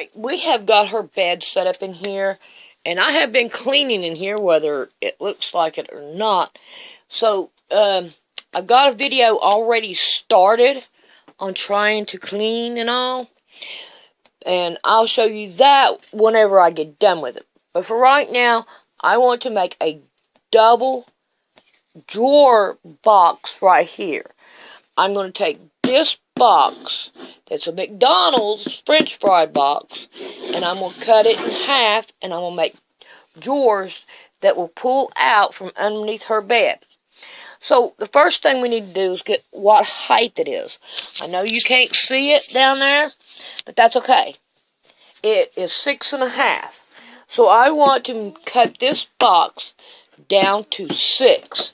Alright, we have got her bed set up in here, and I have been cleaning in here, whether it looks like it or not. So, I've got a video already started on trying to clean and all, and I'll show you that whenever I get done with it. But for right now, I want to make a double drawer box right here. I'm going to take this box that's a McDonald's French fry box, and I'm going to cut it in half, and I'm going to make drawers that will pull out from underneath her bed. So the first thing we need to do is get what height it is. I know you can't see it down there, but that's okay. It is 6.5. So I want to cut this box down to 6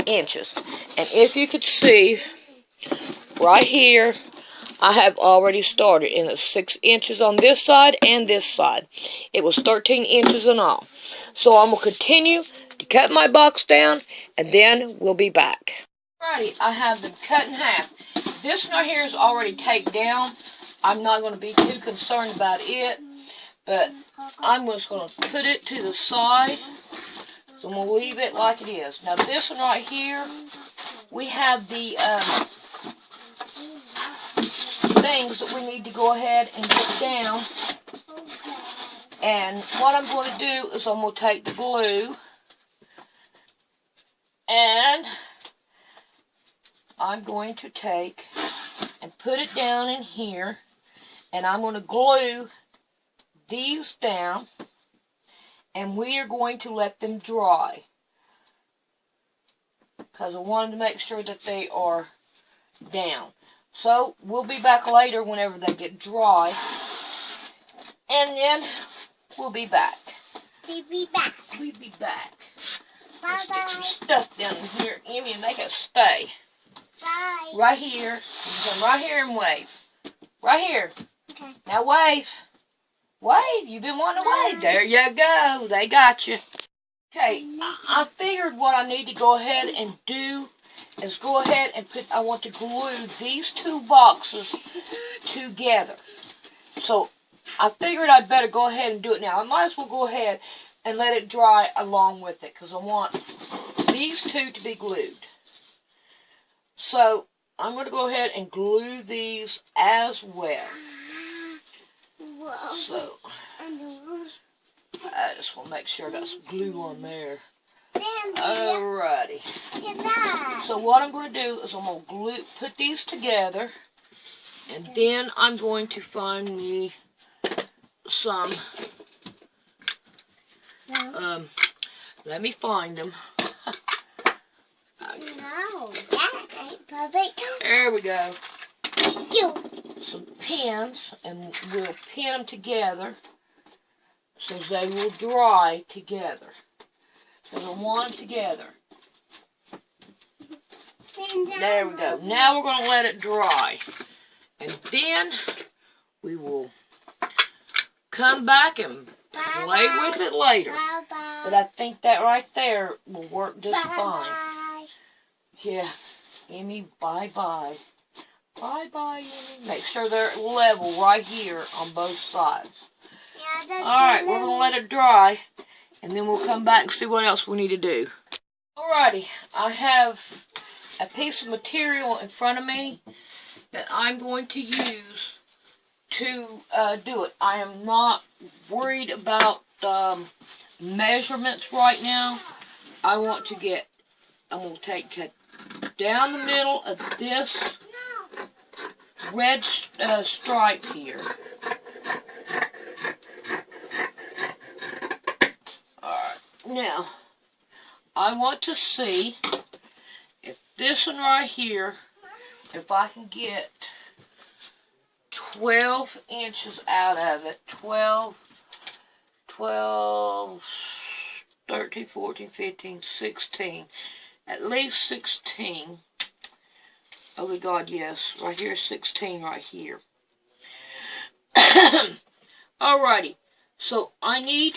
inches. And if you could see, right here, I have already started, and it's 6 inches on this side and this side. It was 13 inches in all. So I'm going to continue to cut my box down, and then we'll be back. Alrighty, I have them cut in half. This right here is already taped down. I'm not going to be too concerned about it, but I'm just going to put it to the side. So I'm going to leave it like it is. Now this one right here, we have the things that we need to go ahead and get down. And what I'm going to do is I'm going to take the glue, and I'm going to take and put it down in here, and I'm going to glue these down, and we are going to let them dry, because I wanted to make sure that they are down. So we'll be back later whenever they get dry, and then we'll be back. We'll be back. We'll be back. Bye. Let's get some stuff down in here, Emmy, and make it stay. Bye. Right here. You come right here and wave. Right here. Okay. Now wave. Wave. You've been wanting to wave. There you go. They got you. Okay. I figured what I need to go ahead and do is go ahead and I want to glue these two boxes together. So I figured I'd better go ahead and do it now. I might as well go ahead and let it dry along with it, because I want these two to be glued. So I'm going to go ahead and glue these as well. So I just want to make sure I got some glue on there. Alrighty. So what I'm going to do is I'm going to put these together, and then I'm going to find me some. Let me find them. No, that ain't perfect. There we go. Some pins, and we'll pin them together so they will dry together. So they're one together. There we go. Now we're going to let it dry. And then we will come back and play with it later. But I think that right there will work just fine. Yeah. Emmy, bye-bye. Bye-bye, Emmy. Make sure they're level right here on both sides. Alright, we're going to let it dry, and then we'll come back and see what else we need to do. Alrighty, I have a piece of material in front of me that I'm going to use to do it. I am not worried about measurements right now. I'm going to cut down the middle of this red stripe here. Alright, now I want to see if this one right here, if I can get 12 inches out of it. 12, 13, 14, 15, 16. At least 16. Oh my God, yes. Right here, 16 right here. Alrighty. So I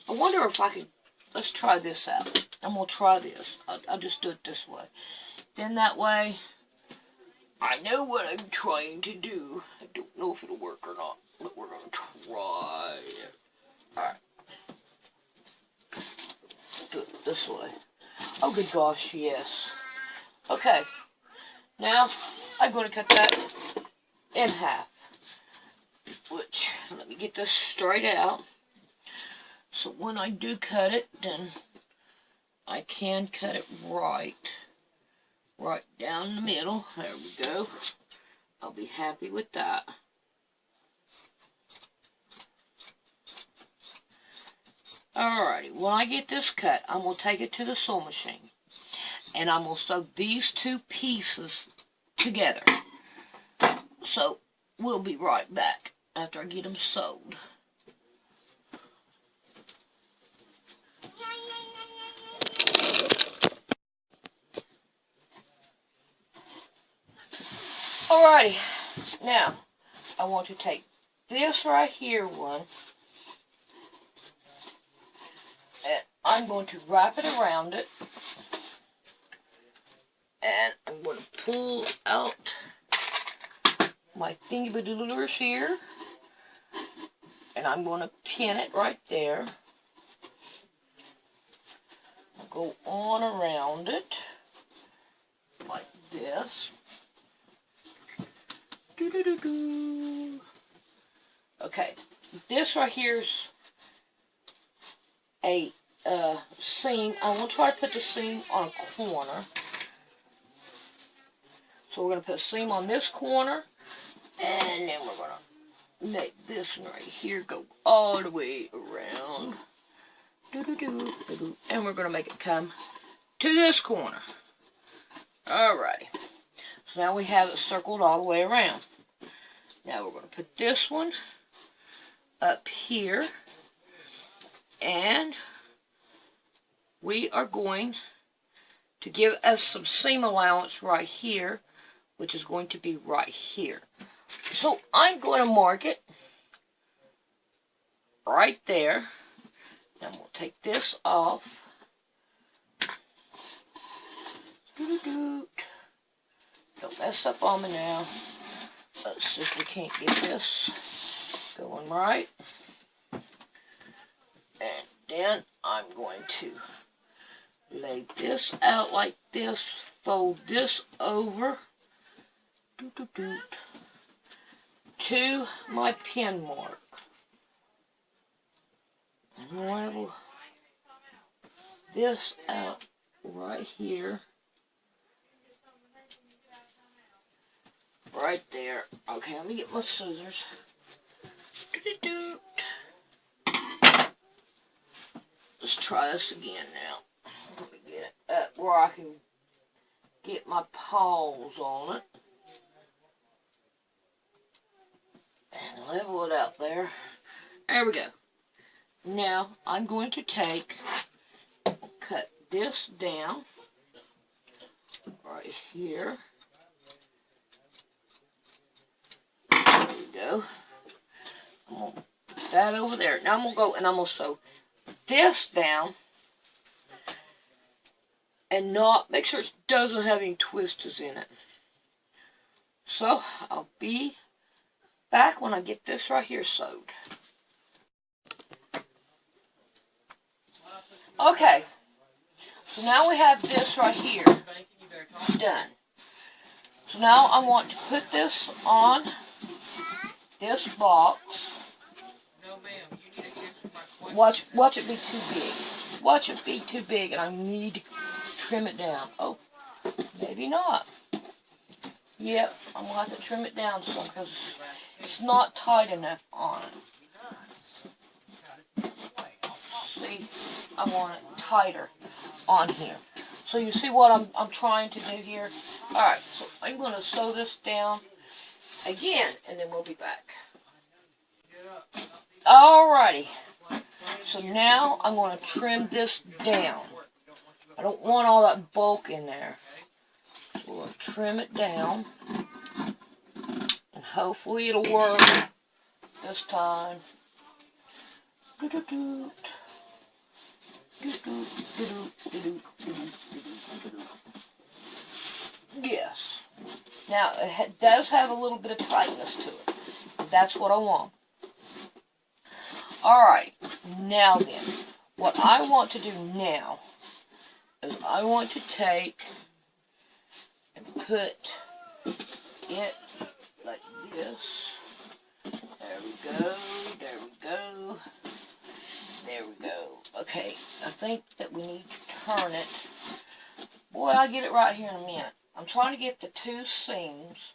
wonder if I could, let's try this out. I'm going to try this. I'll just do it this way. Then that way, I know what I'm trying to do. I don't know if it'll work or not, but we're going to try. right there. Alright. Do it this way. Oh, good gosh, yes. Okay. Now, I'm going to cut that in half. Which, let me get this straight out. So when I do cut it, then I can cut it right down the middle. There we go. I'll be happy with that. Alrighty, when I get this cut, I'm going to take it to the sewing machine. And I'm going to sew these two pieces together. So, we'll be right back after I get them sewed. Alrighty, now, I want to take this right here one, and I'm going to wrap it around it, and I'm going to pull out my thingy-badoodlers here, and I'm going to pin it right there. I'll go on around it, like this. Okay, this right here's a seam. I want to try to put the seam on a corner. So we're going to put a seam on this corner, and then we're going to make this one right here go all the way around. And we're going to make it come to this corner. Alrighty. So now we have it circled all the way around. Now we're going to put this one up here, and we are going to give us some seam allowance right here, which is going to be right here. So I'm going to mark it right there. Then we'll take this off. Don't mess up on me now. Let's see if we can't get this going right. And then I'm going to lay this out like this, fold this over to my pin mark. And level this out right here. Right there. Okay, let me get my scissors. Let's try this again now. Let me get it up where I can get my paws on it. And level it out there. There we go. Now, I'm going to cut this down right here. There we go. I'm going to put that over there. Now I'm going to go and I'm going to sew this down and make sure it doesn't have any twisters in it. So, I'll be back when I get this right here sewed. Okay, so now we have this right here done. So now I want to put this on this box. Watch it be too big. Watch it be too big, and I need to trim it down. Oh, maybe not. Yep, I'm going to have to trim it down some because it's not tight enough on it. See, I want it tighter on here. So you see what I'm trying to do here? Alright, so I'm going to sew this down again, and then we'll be back. Alrighty. So now I'm going to trim this down. I don't want all that bulk in there. So we're going to trim it down. And hopefully it'll work this time. Yes. Now, it does have a little bit of tightness to it. That's what I want. Alright, now then, what I want to do now is I want to take and put it like this. There we go, there we go, there we go. Okay, I think that we need to turn it. Boy, I'll get it right here in a minute. I'm trying to get the two seams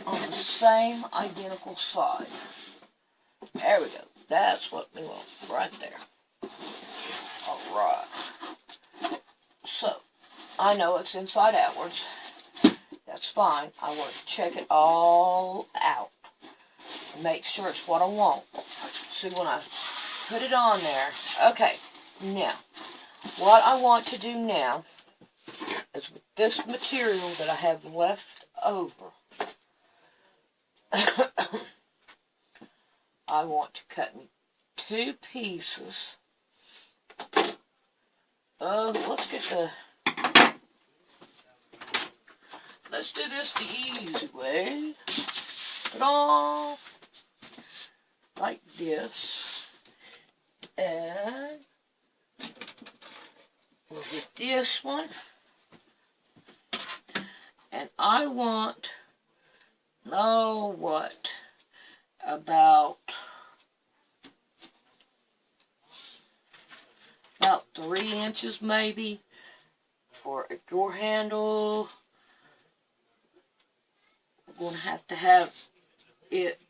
on the same identical side. There we go. That's what we want right there. Alright. So, I know it's inside outwards. That's fine. I want to check it all out. Make sure it's what I want. See, when I put it on there. Okay. Now, what I want to do now is with this material that I have left over, I want to cut me two pieces. Let's do this the easy way. Ta-da! Like this. And we'll get this one. And I want, about 3 inches maybe for a door handle. We're going to have it,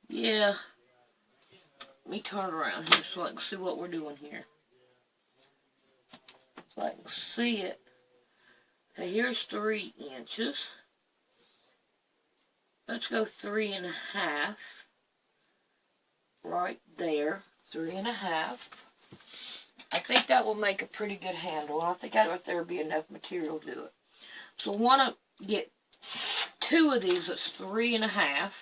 yeah, let me turn it around here so I can see what we're doing here. So I can see it. Okay, here's 3 inches. Let's go 3.5. Right there, 3.5. I think that will make a pretty good handle. I think that right there will be enough material to do it. So I want to get 2 of these. That's 3.5.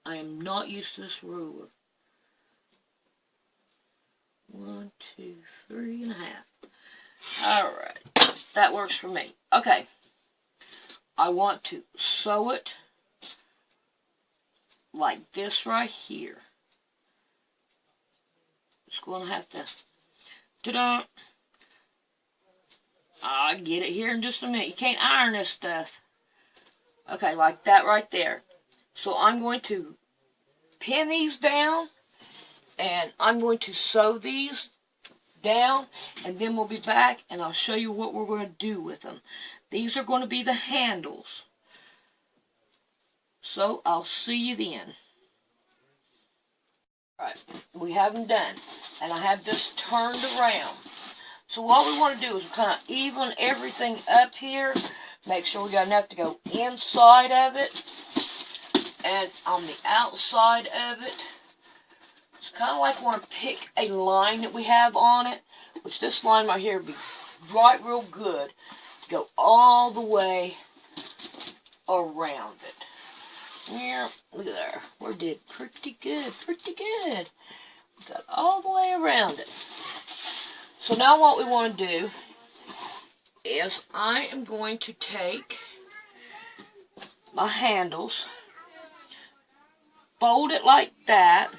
I am not used to this ruler. 1, 2, 3.5. Alright, that works for me. Okay, I want to sew it like this right here. It's going to have to, ta-da! I'll get it here in just a minute. You can't iron this stuff. Okay, like that right there. So I'm going to pin these down, and I'm going to sew these down, and then we'll be back, and I'll show you what we're going to do with them. These are going to be the handles. So, I'll see you then. Alright, we have them done. And I have this turned around. So what we want to do is kind of even everything up here. Make sure we got enough to go inside of it. And on the outside of it. It's kind of like we want to pick a line that we have on it. Which this line right here would be right real good. To go all the way around it. Yeah, look at there. We did pretty good, pretty good. We got all the way around it. So now what we want to do is I am going to take my handles, fold it like that,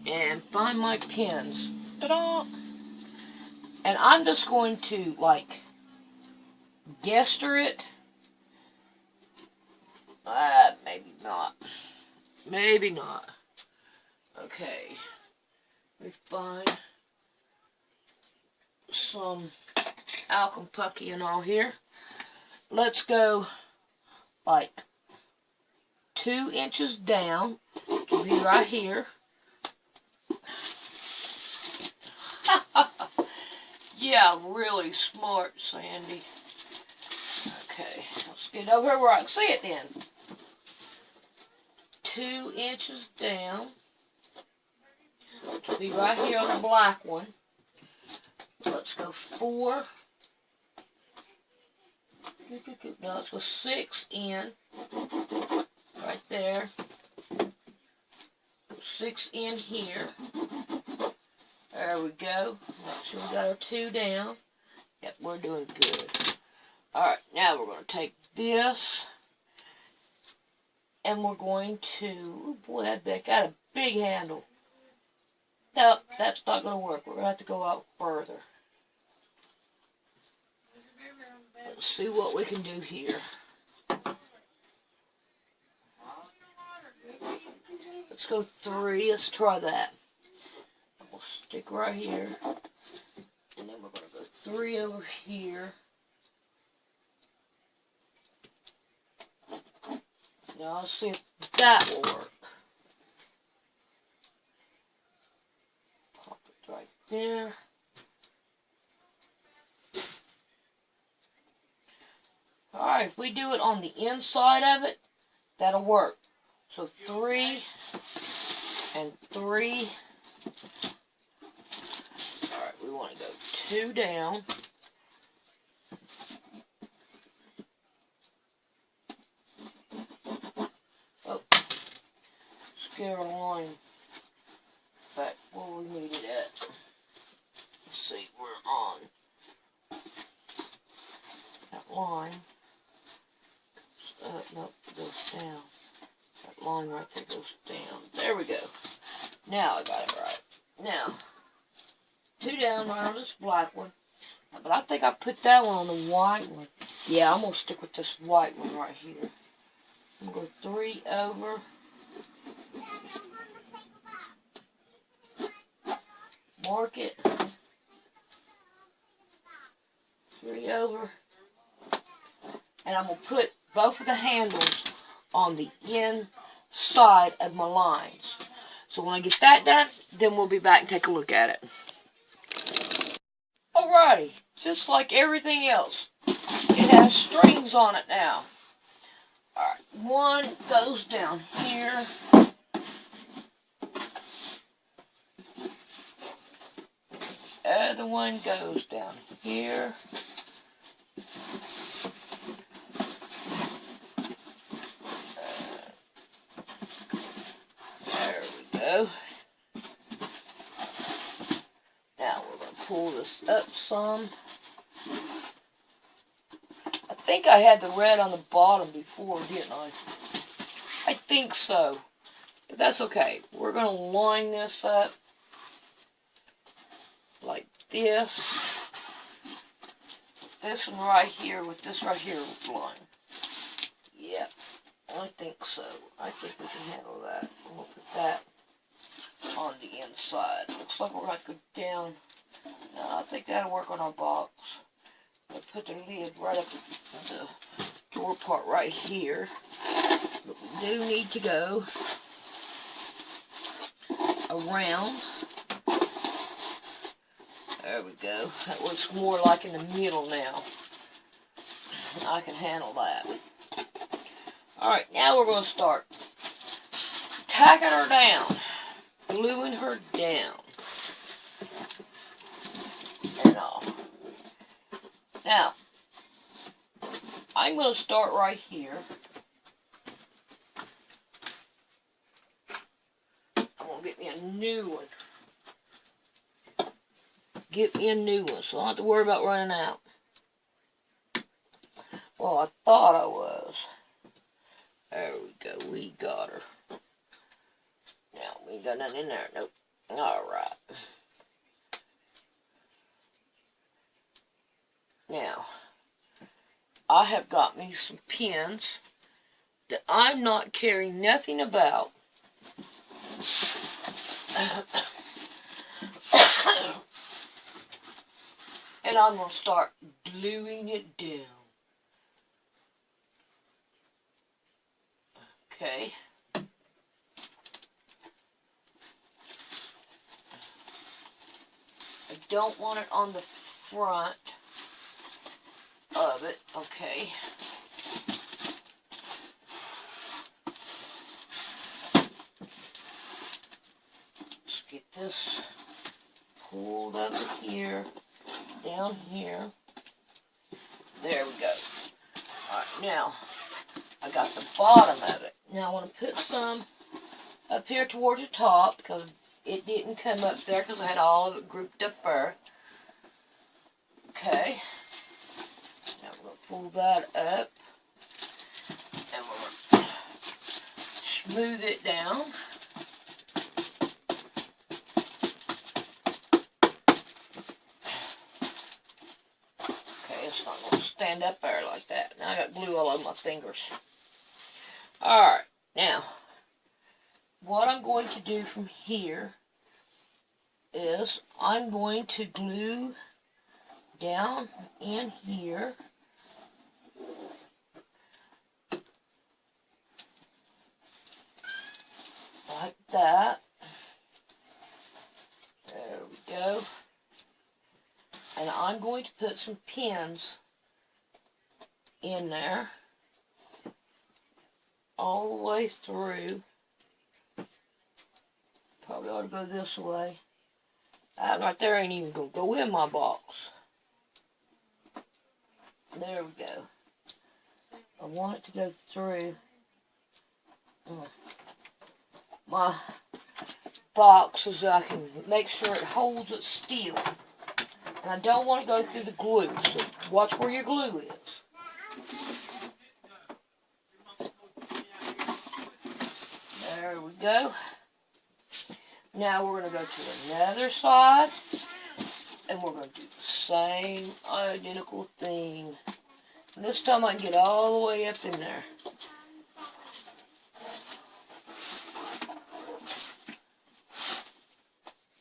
and find my pins. Ta-da! And I'm just going to, like, gesture it. Maybe not. Maybe not. Okay. Let me find some alcompucky and all here. Let's go like 2 inches down to be right here. Yeah, really smart, Sandy. Okay, let's get over here where I can see it then. 2 inches down to be right here on the black one. Let's go 4. Now let's go 6 in. Right there. 6 in here. There we go. Make sure we got our 2 down. Yep, we're doing good. Alright, now we're going to take this And we're going to, oh boy, that got a big handle. No, that's not going to work. We're going to have to go out further. Let's see what we can do here. Let's go 3. Let's try that. We'll stick right here. And then we're going to go 3 over here. Now let's see if that will work. Pop it right there. Alright, if we do it on the inside of it, that'll work. So 3 and 3. Alright, we want to go 2 down. Oh, scare a line back where we need it at. Let's see, we're on that line. Nope, it goes down. That line right there goes down. There we go. Now I got it right. Now, 2 down right on this black one. But I think I put that one on the white one. Yeah, I'm going to stick with this white one right here. I'm going to go 3 over. Mark it. 3 over. And I'm going to put both of the handles on the inside of my lines. So when I get that done, then we'll be back and take a look at it. Alrighty, just like everything else, it has strings on it now. Alright, one goes down here. Other one goes down here. There we go. Now we're going to pull this up some. I think I had the red on the bottom before, didn't I? I think so. But that's okay. We're going to line this up like this. This one right here with this right here line. Yep, I think so. I think we can handle that. We'll put that on the inside. Looks like we're going to have to go down. No, I think that'll work on our box. We'll put the lid right up the door part right here. But we do need to go around. There we go. That looks more like in the middle now. I can handle that. Alright, now we're going to start tacking her down. Gluing her down. And all. Now, I'm going to start right here. I'm going to get me a new one. Get me a new one, so I don't have to worry about running out. Well, I thought I was. There we go, we got her. Now, we ain't got nothing in there, nope. Alright. Now, I have got me some pins that I'm not caring nothing about. And I'm going to start gluing it down. Okay. I don't want it on the front of it. Okay. Let's get this pulled over here. Down here. There we go. Alright, now I got the bottom of it. Now I want to put some up here towards the top because it didn't come up there because I had all of it grouped up there. Okay. Now we're going to pull that up. And we're going to smooth it down. Okay, it's not going to stand up there like that. Now I got glue all over my fingers. Alright, now, what I'm going to do from here is I'm going to glue down in here. Like that. There we go. And I'm going to put some pins in there all the way through. Probably ought to go this way. That right there ain't even going to go in my box. There we go. I want it to go through my box so that I can make sure it holds it still. And I don't want to go through the glue, so watch where your glue is. There we go. Now we're going to go to another side, and we're going to do the same identical thing. And this time I can get all the way up in there.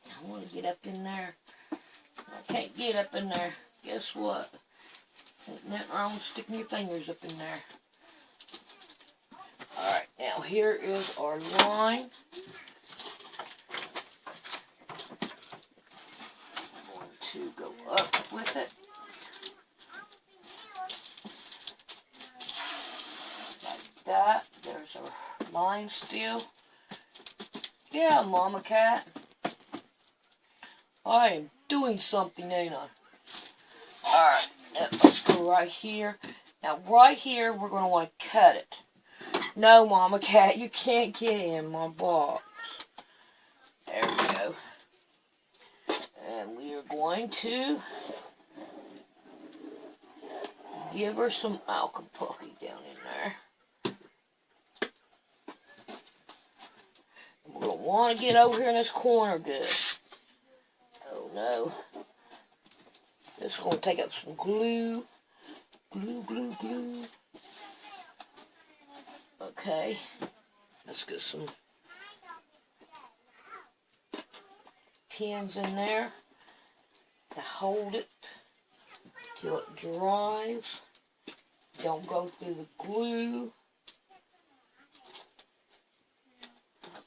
I want to get up in there. I can't get up in there. Guess what? Ain't nothing wrong with sticking your fingers up in there. Alright, now here is our line. I'm going to go up with it. Like that. There's our line still. Yeah, Mama Cat. I am doing something, ain't I? Alright, let's go right here. Now, right here, we're going to want to cut it. No, Mama Cat, you can't get in my box. There we go. And we are going to give her some alkapucky down in there. And we're going to want to get over here in this corner good. Oh no. This is going to take up some glue. Glue, glue, glue. Okay. Let's get some pins in there to hold it till it dries. Don't go through the glue.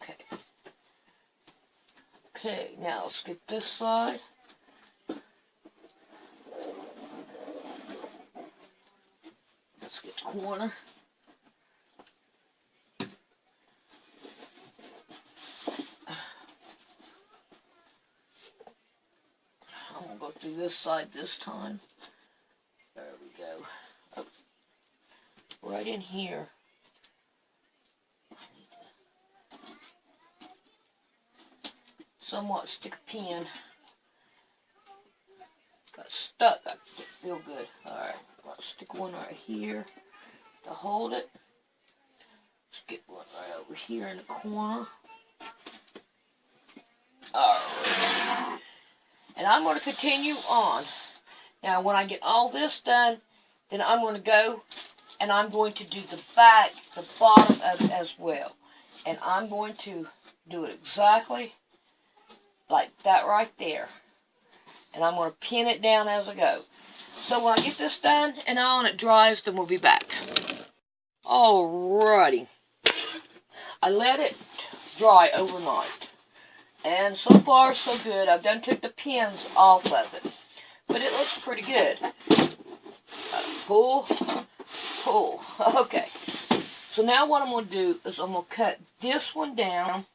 Okay. Okay, now let's get this side. Let's get the corner. I'm going to go through this side this time. There we go. Oh, right in here. Somewhat stick a pin. Got stuck. That didn't feel good. Alright, let's stick one right here to hold it. Let's get one right over here in the corner. Alright. And I'm going to continue on. Now, when I get all this done, then I'm going to go and I'm going to do the back, the bottom of it as well. And I'm going to do it exactly like that right there. And I'm going to pin it down as I go. So when I get this done and all and it dries, then we'll be back. Alrighty. I let it dry overnight. And so far, so good. I've done took the pins off of it. But it looks pretty good. Pull, pull. Okay. So now what I'm going to do is I'm going to cut this one down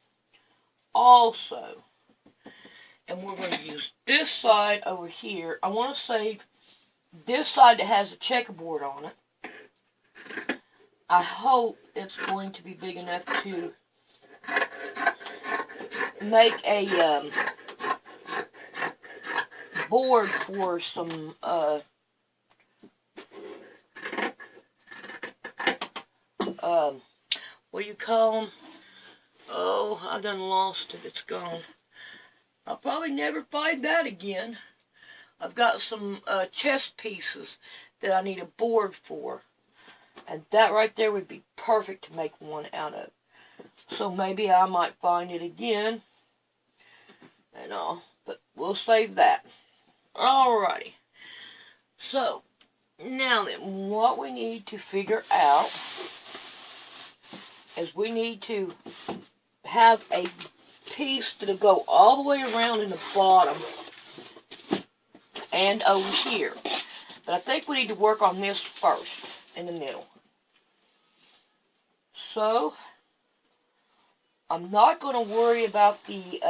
also. And we're going to use this side over here. I want to save this side that has a checkerboard on it. I hope it's going to be big enough to make a board for some what do you call them? I done lost it. It's gone. I'll probably never find that again. I've got some chess pieces that I need a board for. And that right there would be perfect to make one out of. So maybe I might find it again. And all. But we'll save that. Alrighty. So, now then, what we need to figure out is we need to have a piece that'll go all the way around in the bottom and over here. But I think we need to work on this first in the middle. So, I'm not going to worry about the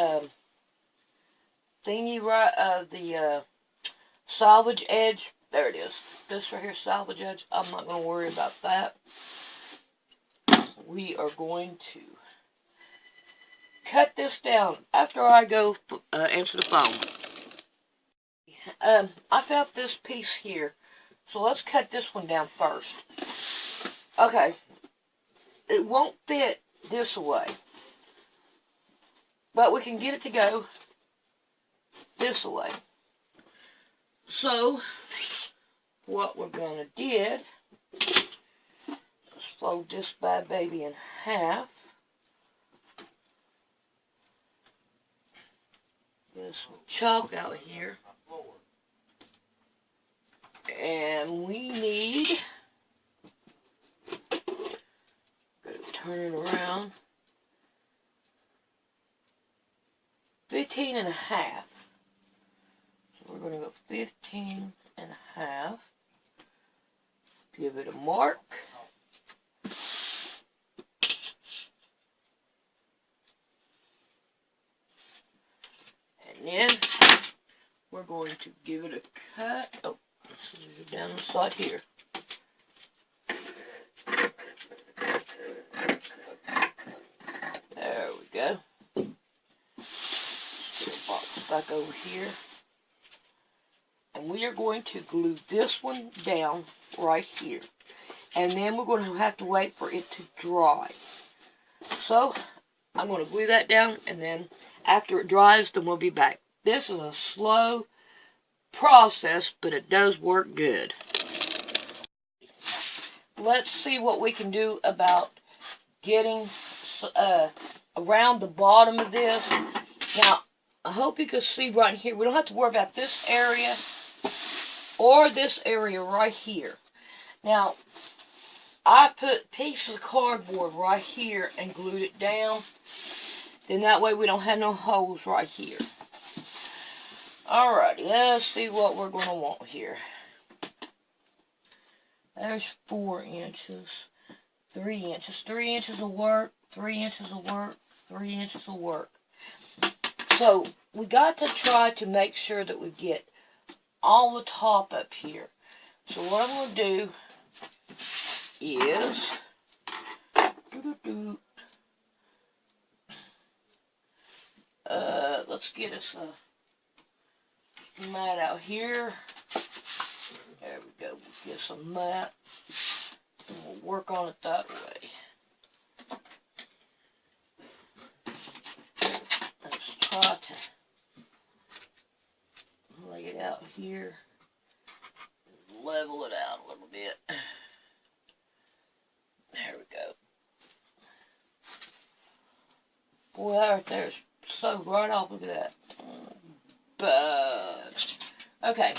the salvage edge. There it is. This right here, salvage edge. I'm not going to worry about that. We are going to cut this down after I go answer the phone. I found this piece here, so let's cut this one down first. Okay, it won't fit this way, but we can get it to go this way. So, what we're gonna do is fold this bad baby in half. Get some chalk out here. And we need, turn it around, 15 and a half. So we're going to go 15 and a half. Give it a mark. And then we're going to give it a cut. Oh, scissors are down the side here. There we go. Let's get a box back over here. And we are going to glue this one down right here. And then we're going to have to wait for it to dry. So, I'm going to glue that down, and then after it dries, then we'll be back. This is a slow process, but it does work good. Let's see what we can do about getting around the bottom of this. Now, I hope you can see right here, we don't have to worry about this area or this area right here. Now, I put pieces of cardboard right here and glued it down. Then that way we don't have no holes right here. Alrighty, let's see what we're going to want here. There's 4 inches, 3 inches. 3 inches will work, 3 inches will work, 3 inches will work. So, we got to try to make sure that we get all the top up here. So what I'm going to do is let's get us a mat out here. There we go. We'll get some mat and we'll work on it that way. Let's try to lay it out here. Level it out a little bit. There we go. Boy, that right there is so right off. Look at that. But, okay.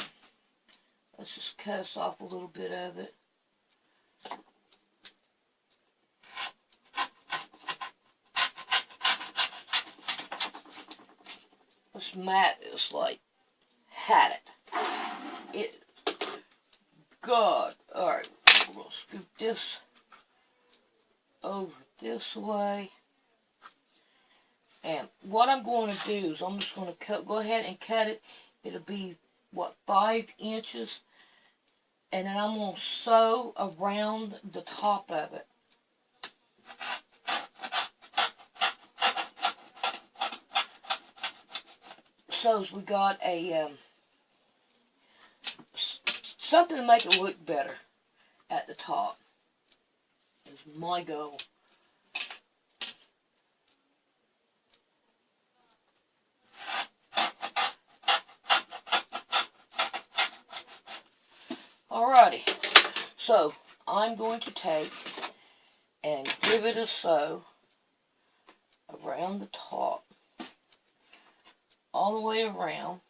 Let's just cut us off a little bit of it. This mat is like, had it. It is God. Alright, we're going to scoop this over this way. And what I'm going to do is I'm just going to go ahead and cut it. It'll be, what, 5 inches. And then I'm going to sew around the top of it. So as we got a something to make it look better at the top is my goal. Alrighty, so I'm going to take and give it a sew around the top, all the way around,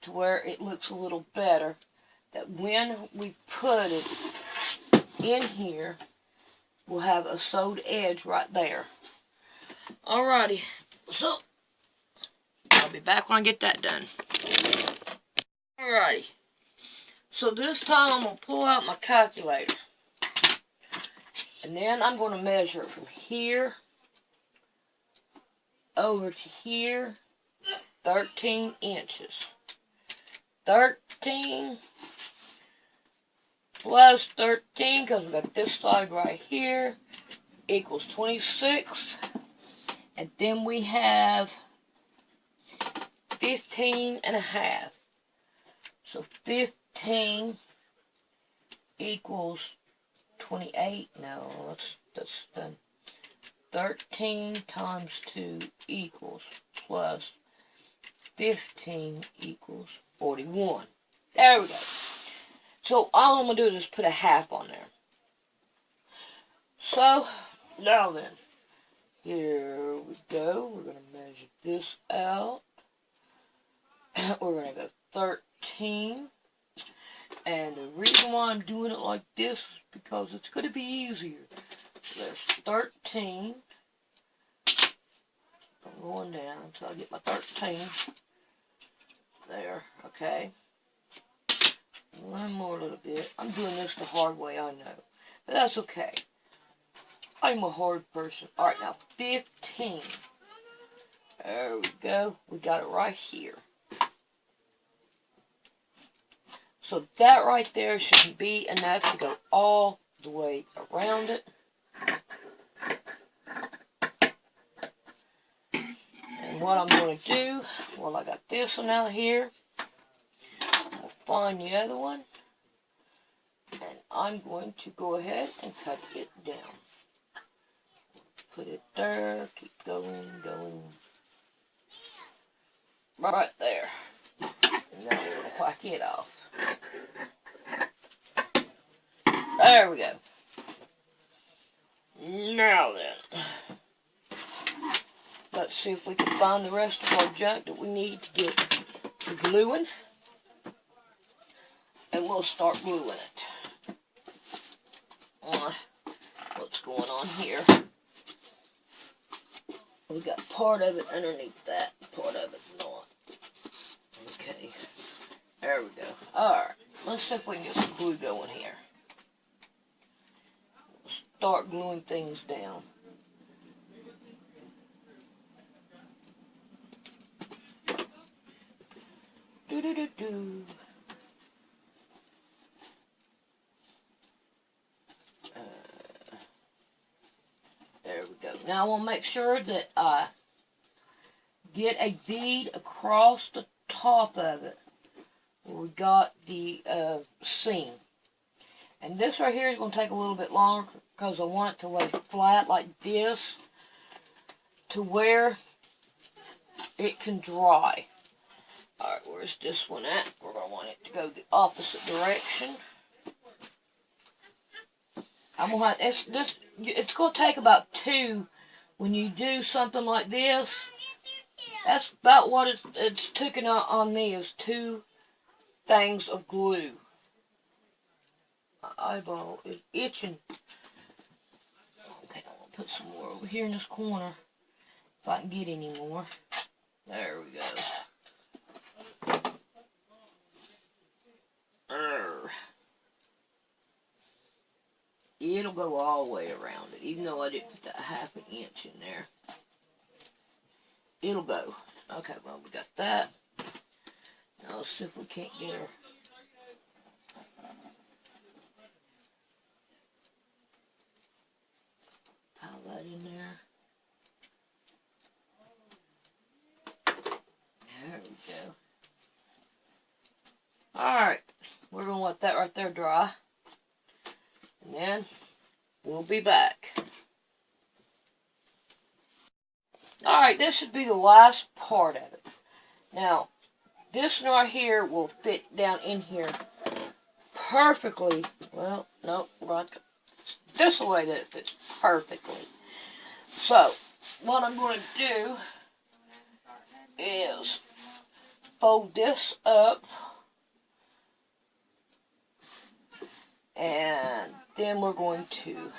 to where it looks a little better, that when we put it in here, we'll have a sewed edge right there. Alrighty, so I'll be back when I get that done. Alrighty, so this time I'm going to pull out my calculator, and then I'm going to measure it from here over to here, 13 inches. 13 plus 13, because we got this side right here, equals 26. And then we have 15 and a half. So 15 equals 28. No, that's done. 13 times 2 equals plus 15 equals 41. There we go. So all I'm going to do is just put a half on there. So, now then, here we go. We're going to measure this out. We're going to go 13. And the reason why I'm doing it like this is because it's going to be easier. So there's 13. I'm going down until I get my 13. There, okay. One more little bit. I'm doing this the hard way, I know. But that's okay. I'm a hard person. Alright, now 15. There we go. We got it right here. So that right there should be enough to go all the way around it. And what I'm going to do, well, I got this one out here. I'll find the other one. And I'm going to go ahead and cut it down. Put it there, keep going. Right there. And now we're going to whack it off. There we go. Now then, let's see if we can find the rest of our junk that we need to get the gluing. And we'll start gluing it. What's going on here? We got part of it underneath that, part of it not. Okay, there we go. Alright, let's see if we can get some glue going here. We'll start gluing things down. Do-do-do-do. There we go. Now I want to make sure that I get a bead across the top of it where we got the seam. And this right here is going to take a little bit longer because I want it to lay flat like this to where it can dry. Alright, where's this one at? We're going to want it to go the opposite direction. I'm going to have it's going to take about 2 when you do something like this. That's about what it's taken on me, is 2 things of glue. My eyeball is itching. Okay, I'm going to put some more over here in this corner if I can get any more. There we go. It'll go all the way around it, even though I didn't put that ½ an inch in there. It'll go. Okay, well, we got that. Now let's see if we can't get her. Pile that in there. There we go. Alright, we're going to let that right there dry. And then we'll be back. Alright, this should be the last part of it. Now, this one right here will fit down in here perfectly. Well, no, right this way that it fits perfectly. So, what I'm going to do is fold this up, and then we're going to,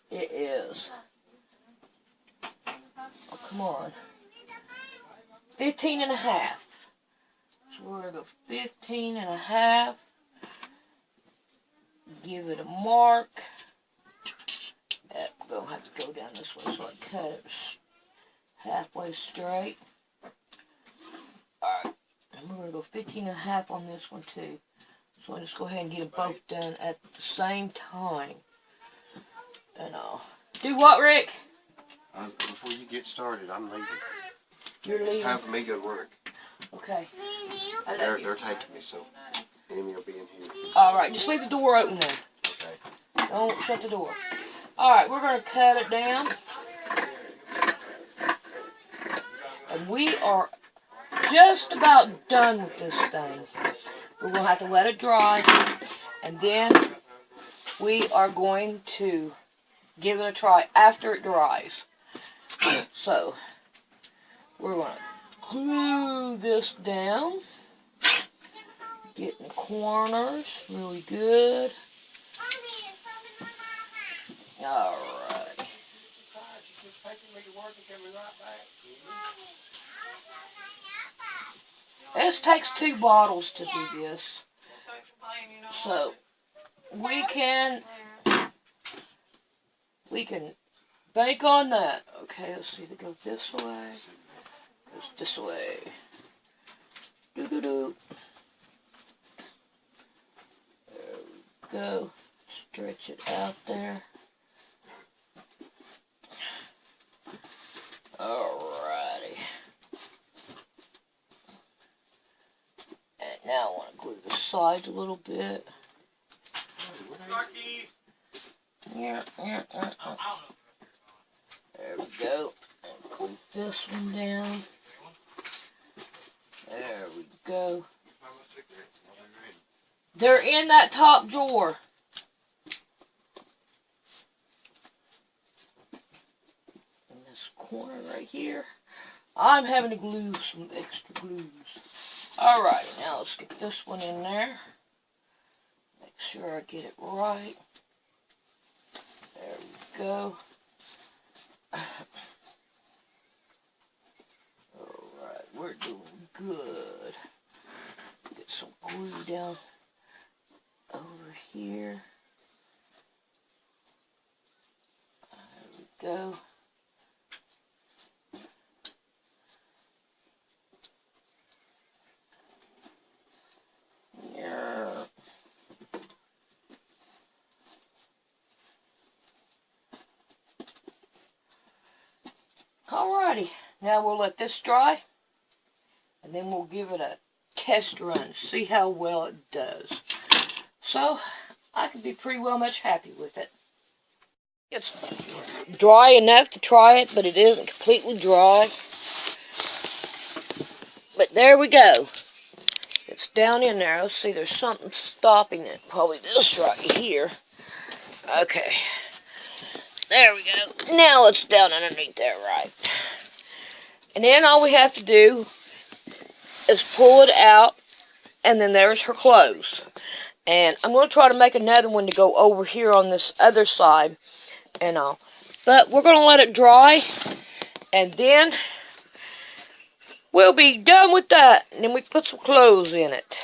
it is, oh, come on, 15 and a half. So we're going to go 15 and a half, give it a mark. We're going to have to go down this way, so I cut it halfway straight. Alright, and we're going to go 15 and a half on this one too. So I'll just go ahead and get them both done at the same time. And I'll do what, Rick? Before you get started, I'm leaving. You're leaving? It's time for me to go to work. Okay. They're taking me, so Amy will be in here. Alright, just leave the door open then. Okay. Don't shut the door. Alright, we're going to cut it down. And we are just about done with this thing. We're going to have to let it dry. And then we are going to give it a try after it dries. So, we're going to glue this down. Getting the corners really good. Alright. This takes 2 bottles to do this. So, we can bank on that. Okay, let's see, it goes this way. Goes this way. Doo-doo-doo. There we go. Stretch it out there. Alrighty. And now I want to glue the sides a little bit. Yeah. There we go. And glue this one down. There we go. They're in that top drawer. In this corner right here. I'm having to glue some extra glues. Alright, now let's get this one in there. Make sure I get it right. There we go. Alright, we're doing good. Get some glue down over here. There we go. Yeah. Alrighty, now we'll let this dry, and then we'll give it a test run, see how well it does. So, I could be pretty well much happy with it. It's dry enough to try it, but it isn't completely dry. But there we go. It's down in there. Let's see, there's something stopping it. Probably this right here. Okay. There we go. Now it's down underneath there, right. And then all we have to do is pull it out, and then there's her clothes. And I'm going to try to make another one to go over here on this other side and all. But we're going to let it dry, and then we'll be done with that. And then we put some clothes in it.